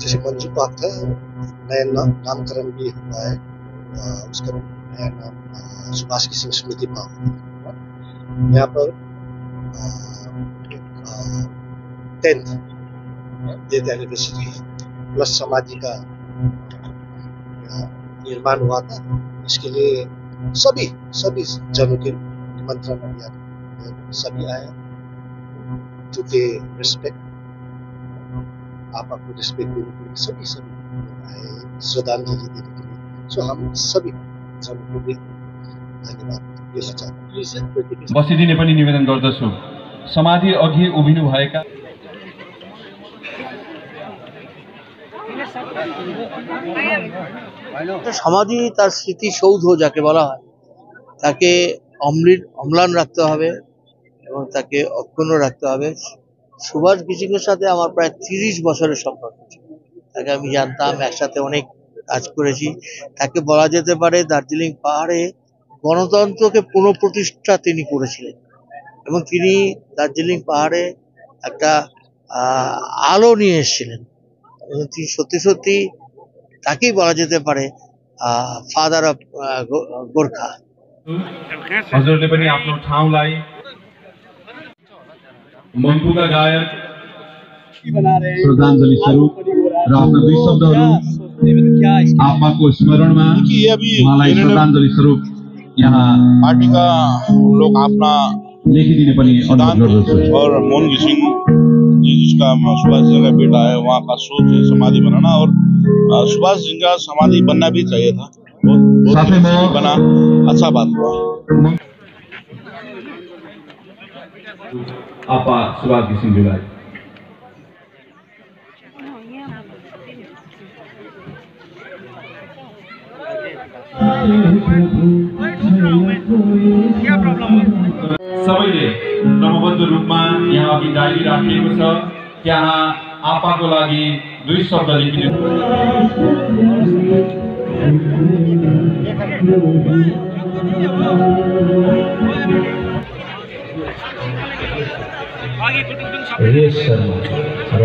जैसे मंजू पाठक नया नामकरण भी हुआ है, उसका नया नाम सुभाष किशन स्मृति पार्क। यहाँ पर 10th डेथ एनिवर्सरी प्लस समाधि का निर्माण हुआ था। इसके लिए सभी जनों के निमंत्रण दिया, सभी आए, क्योंकि रिस्पेक्ट, आप आपको रिस्पेक्ट देने के लिए सभी आए, श्रद्धांजलि देने के लिए। सो हम सभी जनों को भी धन्यवाद दिन बसिदिने पनि निवेदन गर्दछु। समाधि अघि उभिनु भएका সমাধি তার স্মৃতিসৌধ যাকে বলা হয় তাকে অম্লান রাখতে হবে এবং তাকে অক্ষুণ্ণ রাখতে হবে। সুভাষ ঘিসিংয়ের সাথে আমার প্রায় 30 বছরের সম্পর্ক ছিল। তাকে আমি জানতাম, একসাথে অনেক কাজ করেছি। তাকে বলা যেতে পারে দার্জিলিং পাহাড়ে গণতন্ত্রকে পুনঃপ্রতিষ্ঠা তিনি করেছিলেন এবং তিনি দার্জিলিং পাহাড়ে একটা আলো নিয়ে এসেছিলেন। তিনি সত্যি তাকেই বলা যেতে পারে फादर अफ गोर्खा। हजुरले पनि आफ्नो ठाउँलाई मङ्पुका गायक श्रद्धाञ्जलि स्वरूप र आफ्ना दुई शब्दहरू आत्माको स्मरणमा उहाँलाई श्रद्धाञ्जलि स्वरूप यहाँ पार्टी का लोग अपना लेखिदिने पनि अनुरोध गर्दछु। और मोहन घिसिङ जी जिसका सुभाष जी का बेटा है, वहाँ का सोच है समाधि बनाना, और सुभाष जी का समाधि बनना भी चाहिए था। बहुत बना, अच्छा बात हुआ। आपा सुभाष घिसिङज्यूलाई सबैले क्रमबद्ध रूपमा यहाँ अघि डायरी राखिएको छ। त्यहाँ आपाको लागि 2 शब्द लेखिदिनु। रेश शर्मा र